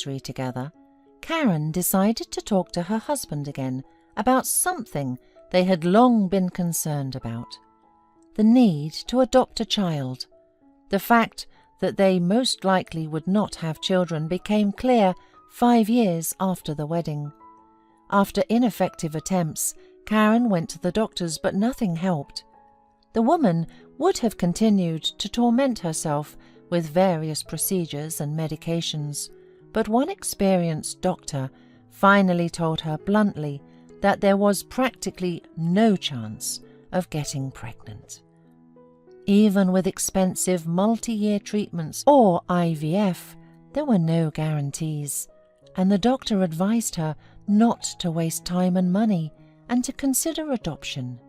grocery together, Karen decided to talk to her husband again about something they had long been concerned about: the need to adopt a child. The fact that they most likely would not have children became clear 5 years after the wedding. After ineffective attempts, Karen went to the doctors, but nothing helped. The woman would have continued to torment herself with various procedures and medications, but one experienced doctor finally told her bluntly that there was practically no chance of getting pregnant. Even with expensive multi-year treatments or IVF, there were no guarantees, and the doctor advised her not to waste time and money and to consider adoption.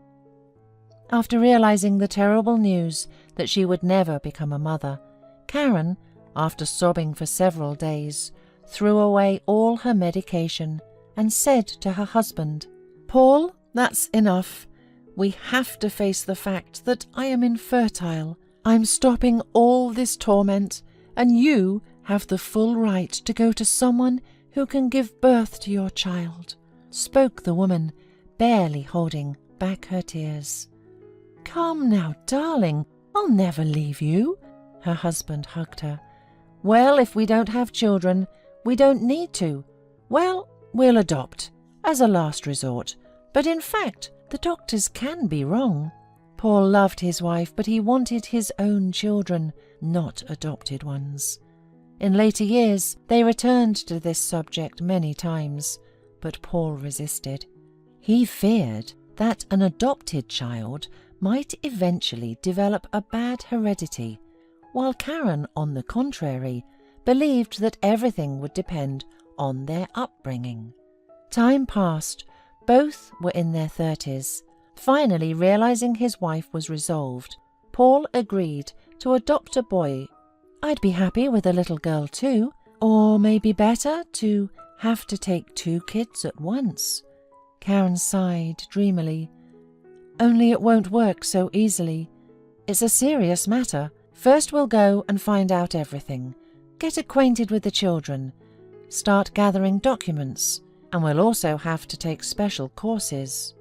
After realizing the terrible news that she would never become a mother, Karen, after sobbing for several days, threw away all her medication and said to her husband, "Paul, that's enough. We have to face the fact that I am infertile. I'm stopping all this torment, and you have the full right to go to someone who can give birth to your child," spoke the woman, barely holding back her tears. "Come now, darling, I'll never leave you." Her husband hugged her. "Well, if we don't have children, we don't need to. Well, we'll adopt, as a last resort. But in fact, the doctors can be wrong." Paul loved his wife, but he wanted his own children, not adopted ones. In later years, they returned to this subject many times, but Paul resisted. He feared that an adopted child might eventually develop a bad heredity, while Karen, on the contrary, believed that everything would depend on their upbringing. Time passed. Both were in their 30s. Finally, realizing his wife was resolved, Paul agreed to adopt a boy. "I'd be happy with a little girl too, or maybe better to have to take 2 kids at once." Karen sighed dreamily. "Only it won't work so easily. It's a serious matter. First we'll go and find out everything, get acquainted with the children, start gathering documents, and we'll also have to take special courses."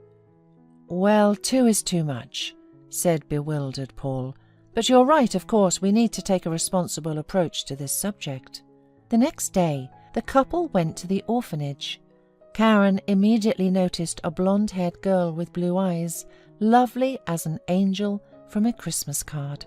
"Well, 2 is too much," said bewildered Paul. "But you're right, of course, we need to take a responsible approach to this subject." The next day, the couple went to the orphanage. Karen immediately noticed a blonde-haired girl with blue eyes, lovely as an angel from a Christmas card.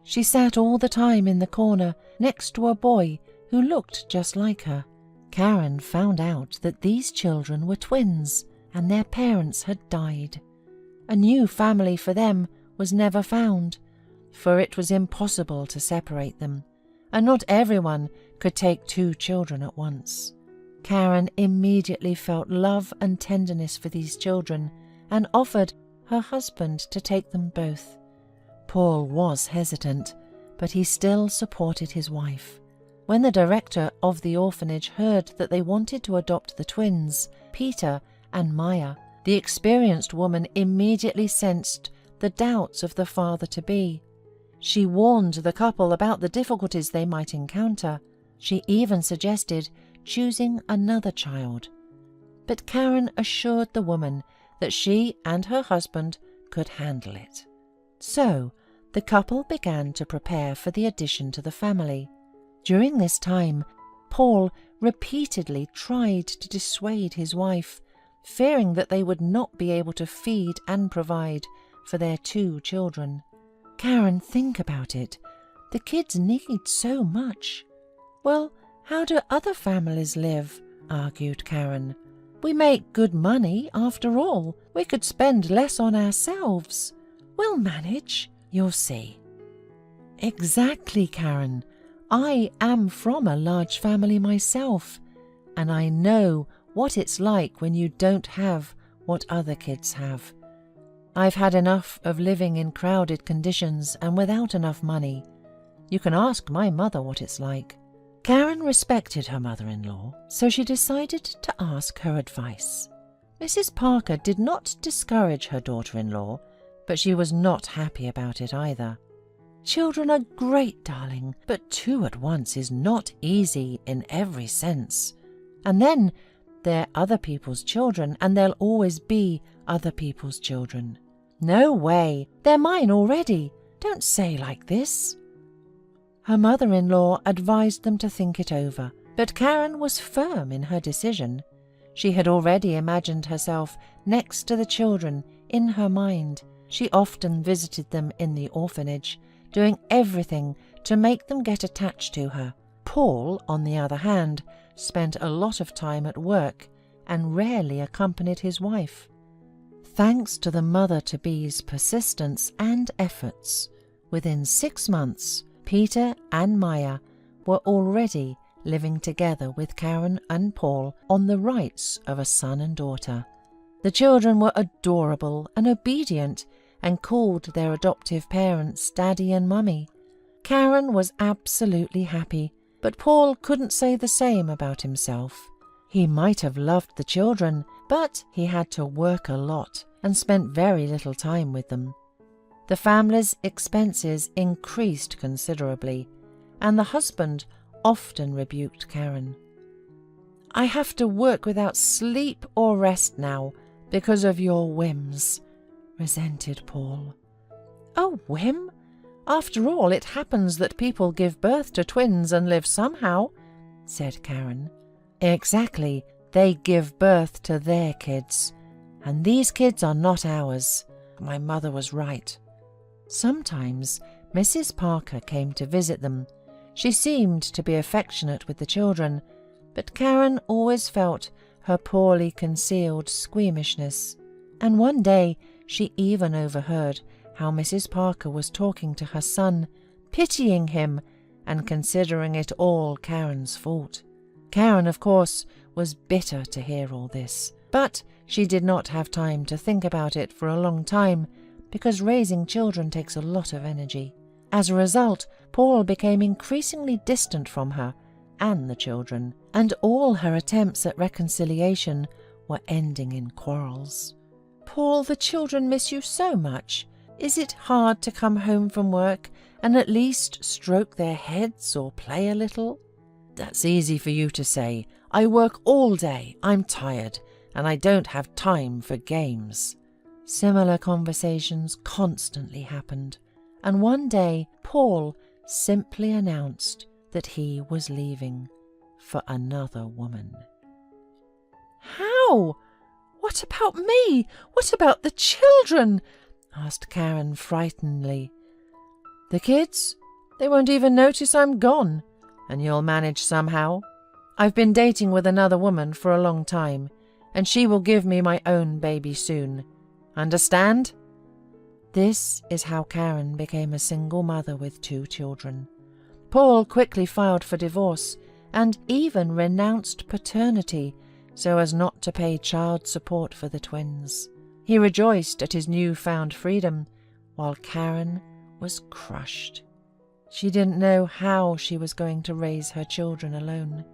She sat all the time in the corner next to a boy who looked just like her. Karen found out that these children were twins and their parents had died. A new family for them was never found, for it was impossible to separate them, and not everyone could take 2 children at once. Karen immediately felt love and tenderness for these children and offered her husband to take them both. Paul was hesitant, but he still supported his wife. When the director of the orphanage heard that they wanted to adopt the twins, Peter and Maya, the experienced woman immediately sensed the doubts of the father-to-be. She warned the couple about the difficulties they might encounter. She even suggested choosing another child. But Karen assured the woman that she and her husband could handle it. So, the couple began to prepare for the addition to the family. During this time, Paul repeatedly tried to dissuade his wife, fearing that they would not be able to feed and provide for their 2 children. "Karen, think about it. The kids need so much." "Well, how do other families live?" argued Karen. "We make good money, after all. We could spend less on ourselves. We'll manage, you'll see." "Exactly, Karen. I am from a large family myself, and I know what it's like when you don't have what other kids have. I've had enough of living in crowded conditions and without enough money. You can ask my mother what it's like." Karen respected her mother-in-law, so she decided to ask her advice. Mrs. Parker did not discourage her daughter-in-law, but she was not happy about it either. Children are great, darling, but 2 at once is not easy in every sense. And then they're other people's children, and they'll always be other people's children. No way, they're mine already. Don't say like this. Her mother-in-law advised them to think it over, but Karen was firm in her decision. She had already imagined herself next to the children in her mind. She often visited them in the orphanage, doing everything to make them get attached to her. Paul, on the other hand, spent a lot of time at work and rarely accompanied his wife. Thanks to the mother-to-be's persistence and efforts, within 6 months, Peter and Maya were already living together with Karen and Paul on the rights of a son and daughter. The children were adorable and obedient and called their adoptive parents Daddy and Mummy. Karen was absolutely happy, but Paul couldn't say the same about himself. He might have loved the children, but he had to work a lot and spent very little time with them. The family's expenses increased considerably, and the husband often rebuked Karen. "I have to work without sleep or rest now because of your whims," resented Paul. "A whim? After all, it happens that people give birth to twins and live somehow," said Karen. "Exactly, they give birth to their kids, and these kids are not ours. My mother was right." Sometimes Mrs. Parker came to visit them. She seemed to be affectionate with the children, but Karen always felt her poorly concealed squeamishness, and one day she even overheard how Mrs. Parker was talking to her son, pitying him and considering it all Karen's fault. Karen, of course, was bitter to hear all this, but she did not have time to think about it for a long time, because raising children takes a lot of energy. As a result, Paul became increasingly distant from her and the children, and all her attempts at reconciliation were ending in quarrels. "Paul, the children miss you so much. Is it hard to come home from work and at least stroke their heads or play a little?" "That's easy for you to say. I work all day, I'm tired, and I don't have time for games." Similar conversations constantly happened, and one day Paul simply announced that he was leaving for another woman. "How? What about me? What about the children?" asked Karen frightenedly. "The kids? They won't even notice I'm gone, and you'll manage somehow. I've been dating with another woman for a long time, and she will give me my own baby soon. Understand?" This is how Karen became a single mother with 2 children. Paul quickly filed for divorce and even renounced paternity so as not to pay child support for the twins. He rejoiced at his newfound freedom, while Karen was crushed. She didn't know how she was going to raise her children alone.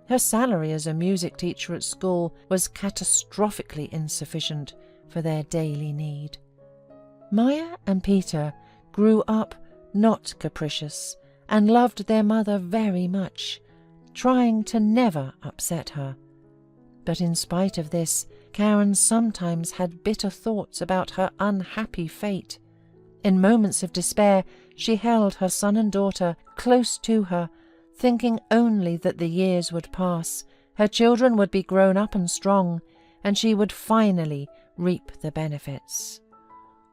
Her salary as a music teacher at school was catastrophically insufficient for their daily need. Maya and Peter grew up not capricious and loved their mother very much, trying to never upset her. But in spite of this, Karen sometimes had bitter thoughts about her unhappy fate. In moments of despair, she held her son and daughter close to her, thinking only that the years would pass, her children would be grown up and strong, and she would finally reap the benefits.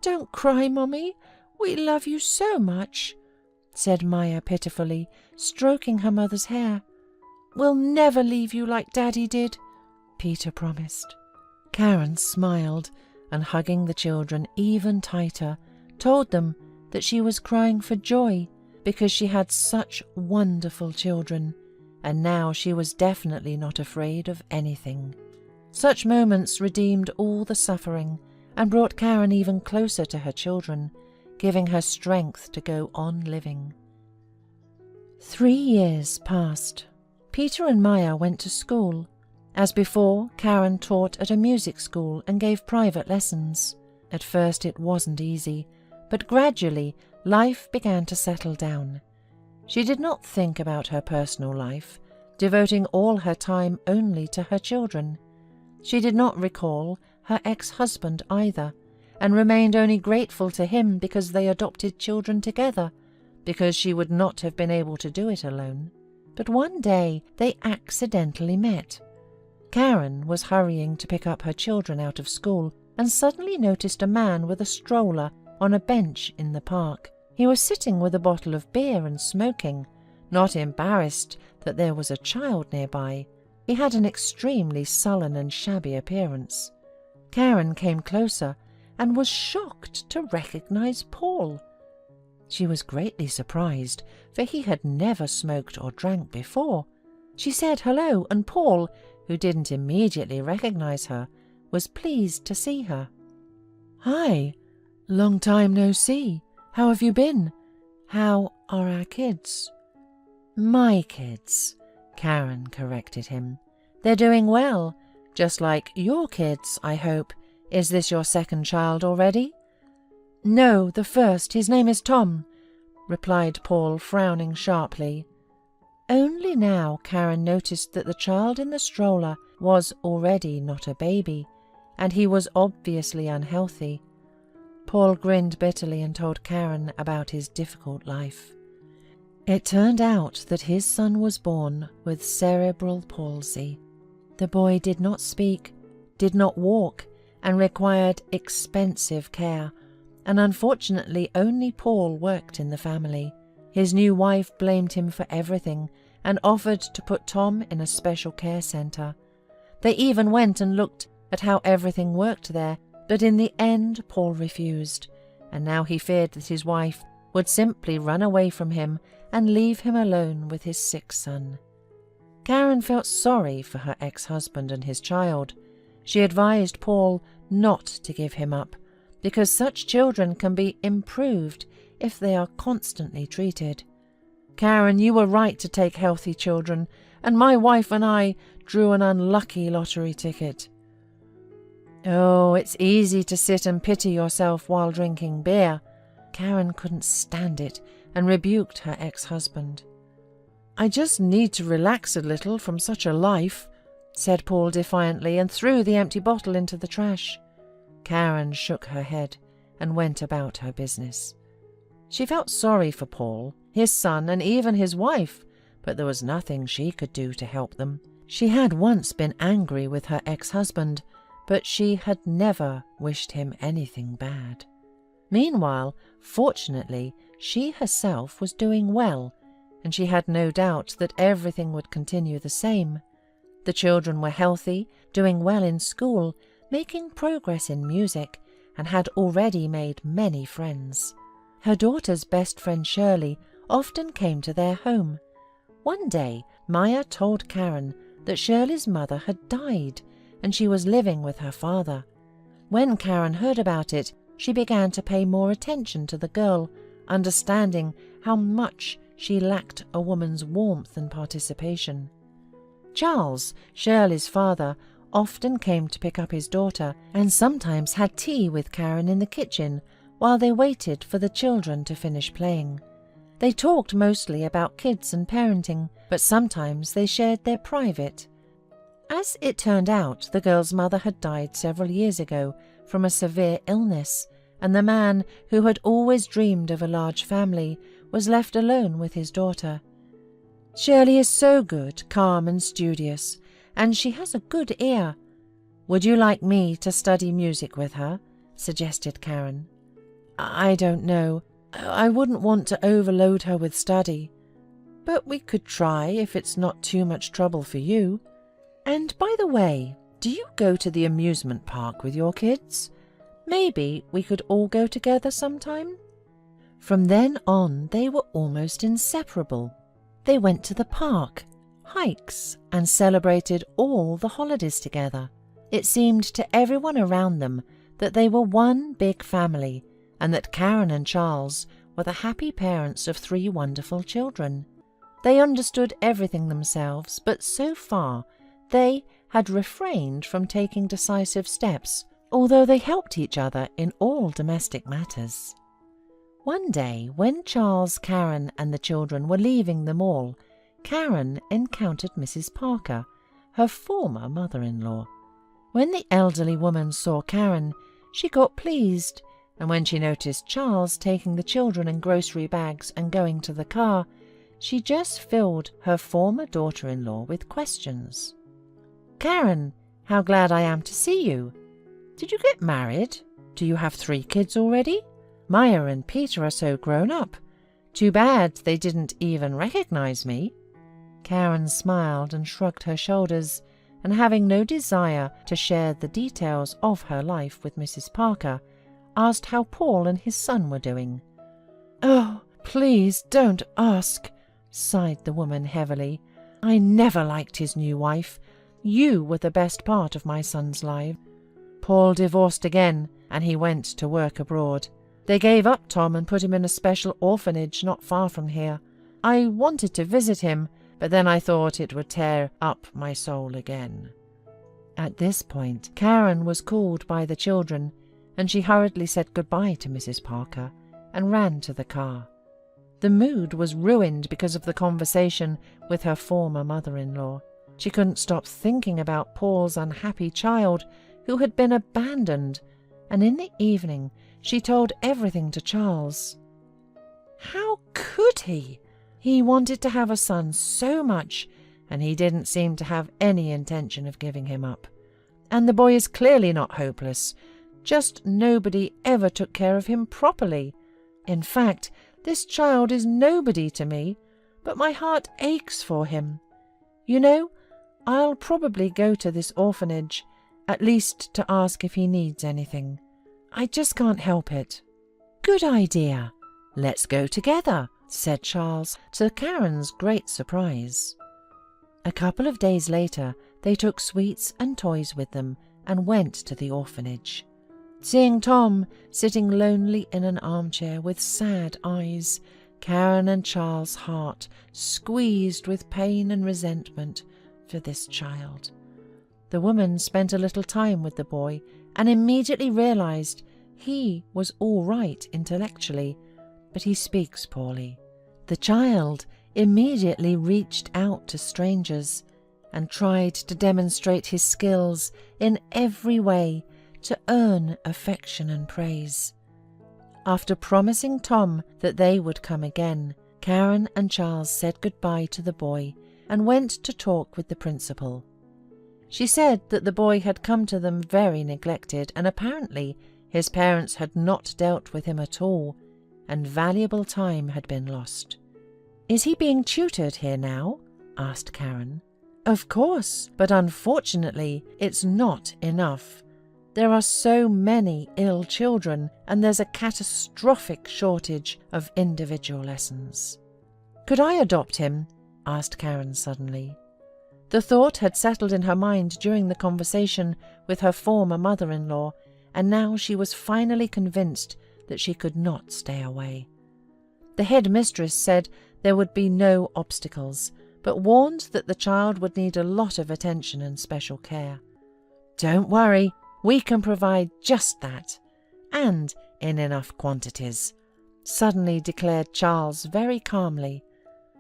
"Don't cry, Mummy. We love you so much," said Maya pitifully, stroking her mother's hair. "We'll never leave you like Daddy did," Peter promised. Karen smiled and, hugging the children even tighter, told them that she was crying for joy because she had such wonderful children, and now she was definitely not afraid of anything. Such moments redeemed all the suffering and brought Karen even closer to her children, giving her strength to go on living. 3 years passed. Peter and Maya went to school. As before, Karen taught at a music school and gave private lessons. At first it wasn't easy, but gradually life began to settle down. She did not think about her personal life, devoting all her time only to her children. She did not recall her ex-husband either, and remained only grateful to him because they adopted children together, because she would not have been able to do it alone. But one day they accidentally met. Karen was hurrying to pick up her children out of school and suddenly noticed a man with a stroller on a bench in the park. He was sitting with a bottle of beer and smoking, not embarrassed that there was a child nearby. He had an extremely sullen and shabby appearance. Karen came closer and was shocked to recognize Paul. She was greatly surprised, for he had never smoked or drank before. She said hello, and Paul, who didn't immediately recognize her, was pleased to see her. "Hi, long time no see. How have you been? How are our kids?" "My kids," Karen corrected him. "They're doing well, just like your kids, I hope. Is this your second child already?" "No, the first. His name is Tom," replied Paul, frowning sharply. Only now Karen noticed that the child in the stroller was already not a baby, and he was obviously unhealthy. Paul grinned bitterly and told Karen about his difficult life. It turned out that his son was born with cerebral palsy. The boy did not speak, did not walk, and required expensive care, and unfortunately only Paul worked in the family. His new wife blamed him for everything and offered to put Tom in a special care centre. They even went and looked at how everything worked there, but in the end Paul refused, and now he feared that his wife would simply run away from him and leave him alone with his sick son. Karen felt sorry for her ex-husband and his child. She advised Paul not to give him up, because such children can be improved if they are constantly treated. "Karen, you were right to take healthy children, and my wife and I drew an unlucky lottery ticket." "Oh, it's easy to sit and pity yourself while drinking beer." Karen couldn't stand it and rebuked her ex-husband. "I just need to relax a little from such a life," said Paul defiantly, and threw the empty bottle into the trash. Karen shook her head and went about her business. She felt sorry for Paul, his son, and even his wife, but there was nothing she could do to help them. She had once been angry with her ex-husband, but she had never wished him anything bad. Meanwhile, fortunately, she herself was doing well, and she had no doubt that everything would continue the same. The children were healthy, doing well in school, making progress in music, and had already made many friends. Her daughter's best friend Shirley often came to their home. One day, Maya told Karen that Shirley's mother had died, and she was living with her father. When Karen heard about it, she began to pay more attention to the girl, understanding how much she lacked a woman's warmth and participation. Charles, Shirley's father, often came to pick up his daughter and sometimes had tea with Karen in the kitchen while they waited for the children to finish playing. They talked mostly about kids and parenting, but sometimes they shared their private. As it turned out, the girl's mother had died several years ago from a severe illness, and the man who had always dreamed of a large family was left alone with his daughter. "Shirley is so good, calm and studious, and she has a good ear. Would you like me to study music with her?" suggested Karen. "I don't know. I wouldn't want to overload her with study. But we could try if it's not too much trouble for you. And by the way, do you go to the amusement park with your kids? Maybe we could all go together sometime." From then on, they were almost inseparable. They went to the park, hikes, and celebrated all the holidays together. It seemed to everyone around them that they were one big family, and that Karen and Charles were the happy parents of 3 wonderful children. They understood everything themselves, but so far they had refrained from taking decisive steps, although they helped each other in all domestic matters. One day, when Charles, Karen and the children were leaving the mall, Karen encountered Mrs. Parker, her former mother-in-law. When the elderly woman saw Karen, she got pleased, and when she noticed Charles taking the children and grocery bags and going to the car, she just filled her former daughter-in-law with questions. "Karen, how glad I am to see you. Did you get married? Do you have 3 kids already? Maya and Peter are so grown up. Too bad they didn't even recognize me." Karen smiled and shrugged her shoulders, and having no desire to share the details of her life with Mrs. Parker, asked how Paul and his son were doing. "Oh, please don't ask," sighed the woman heavily. "I never liked his new wife. You were the best part of my son's life. Paul divorced again, and he went to work abroad. They gave up Tom and put him in a special orphanage not far from here. I wanted to visit him, but then I thought it would tear up my soul again." At this point, Karen was called by the children, and she hurriedly said goodbye to Mrs. Parker and ran to the car. The mood was ruined because of the conversation with her former mother-in-law. She couldn't stop thinking about Paul's unhappy child who had been abandoned, and in the evening she told everything to Charles. How could he? He wanted to have a son so much, and he didn't seem to have any intention of giving him up. And the boy is clearly not hopeless, just nobody ever took care of him properly. In fact, this child is nobody to me, but my heart aches for him. You know, I'll probably go to this orphanage, at least to ask if he needs anything. I just can't help it." "Good idea. Let's go together," said Charles, to Karen's great surprise. A couple of days later, they took sweets and toys with them and went to the orphanage. Seeing Tom sitting lonely in an armchair with sad eyes, Karen and Charles' heart squeezed with pain and resentment for this child. The woman spent a little time with the boy and immediately realized he was all right intellectually, but he speaks poorly. The child immediately reached out to strangers and tried to demonstrate his skills in every way to earn affection and praise. After promising Tom that they would come again, Karen and Charles said goodbye to the boy and went to talk with the principal. She said that the boy had come to them very neglected, and apparently his parents had not dealt with him at all, and valuable time had been lost. "Is he being tutored here now?" asked Karen. "Of course, but unfortunately it's not enough. There are so many ill children, and there's a catastrophic shortage of individual lessons." "Could I adopt him?" asked Karen suddenly. The thought had settled in her mind during the conversation with her former mother-in-law, and now she was finally convinced that she could not stay away. The head mistress said there would be no obstacles, but warned that the child would need a lot of attention and special care. "Don't worry, we can provide just that, and in enough quantities," suddenly declared Charles very calmly.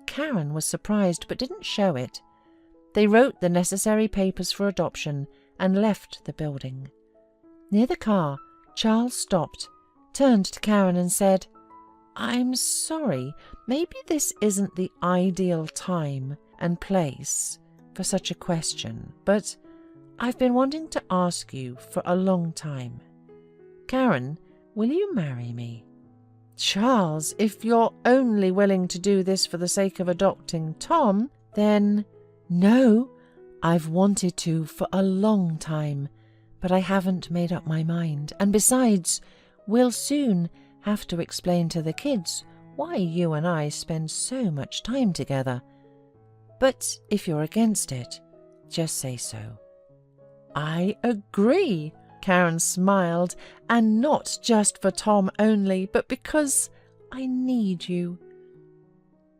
Karen was surprised but didn't show it. They wrote the necessary papers for adoption and left the building. Near the car, Charles stopped, turned to Karen and said, "I'm sorry, maybe this isn't the ideal time and place for such a question, but I've been wanting to ask you for a long time. Karen, will you marry me?" "Charles, if you're only willing to do this for the sake of adopting Tom, then—" "No, I've wanted to for a long time, but I haven't made up my mind, and besides, we'll soon have to explain to the kids why you and I spend so much time together. But if you're against it, just say so." "I agree," Karen smiled, "and not just for Tom only, but because I need you."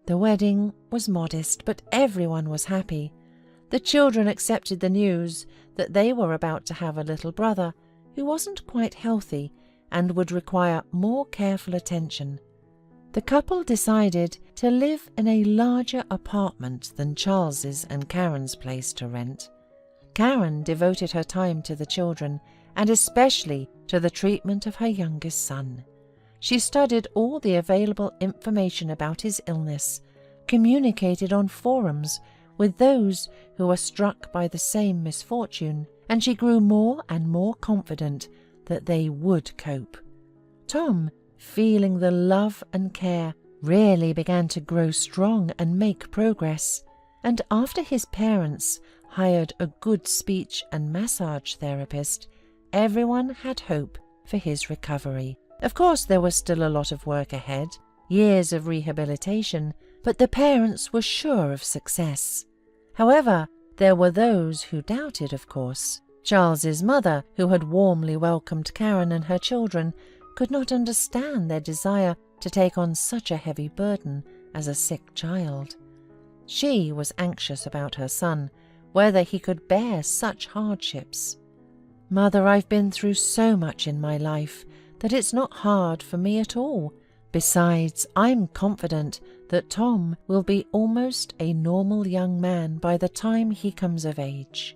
The wedding was modest, but everyone was happy. The children accepted the news that they were about to have a little brother who wasn't quite healthy and would require more careful attention. The couple decided to live in a larger apartment than Charles's and Karen's place to rent. Karen devoted her time to the children, and especially to the treatment of her youngest son. She studied all the available information about his illness, communicated on forums with those who were struck by the same misfortune, and she grew more and more confident that they would cope. Tom, feeling the love and care, really began to grow strong and make progress, and after his parents hired a good speech and massage therapist, everyone had hope for his recovery. Of course, there was still a lot of work ahead, years of rehabilitation, but the parents were sure of success. However, there were those who doubted, of course. Charles's mother, who had warmly welcomed Karen and her children, could not understand their desire to take on such a heavy burden as a sick child. She was anxious about her son, whether he could bear such hardships. "Mother, I've been through so much in my life that it's not hard for me at all. Besides, I'm confident that Tom will be almost a normal young man by the time he comes of age."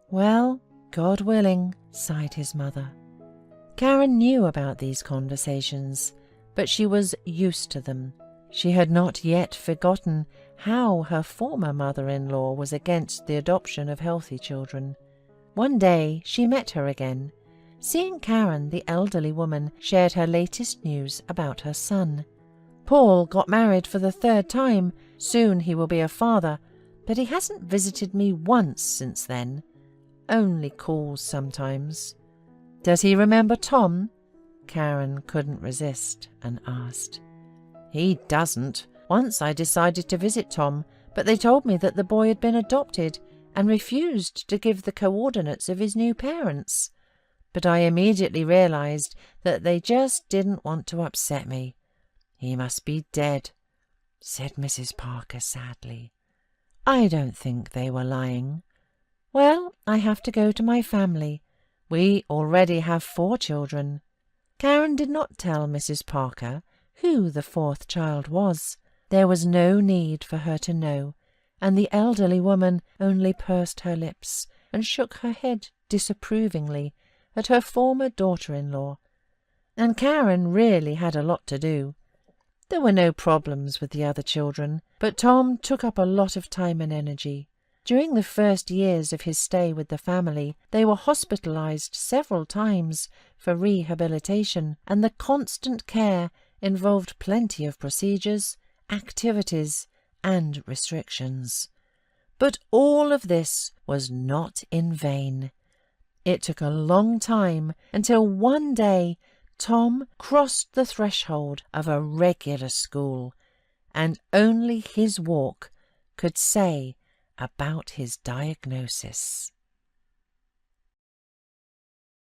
"Well, God willing," sighed his mother. Karen knew about these conversations, but she was used to them. She had not yet forgotten how her former mother-in-law was against the adoption of healthy children. One day she met her again. Seeing Karen, the elderly woman shared her latest news about her son. "Paul got married for the 3rd time. Soon he will be a father, but he hasn't visited me once since then. Only calls sometimes." "Does he remember Tom?" Karen couldn't resist and asked. "He doesn't. Once I decided to visit Tom, but they told me that the boy had been adopted and refused to give the coordinates of his new parents. But I immediately realized that they just didn't want to upset me. He must be dead," said Mrs. Parker sadly. "I don't think they were lying. Well, I have to go to my family. We already have 4 children. Karen did not tell Mrs. Parker who the 4th child was. There was no need for her to know, and the elderly woman only pursed her lips and shook her head disapprovingly at her former daughter-in-law. And Karen really had a lot to do. There were no problems with the other children, but Tom took up a lot of time and energy. During the first years of his stay with the family, they were hospitalized several times for rehabilitation, and the constant care involved plenty of procedures, activities, and restrictions. But all of this was not in vain. It took a long time until one day Tom crossed the threshold of a regular school, and only his walk could say about his diagnosis.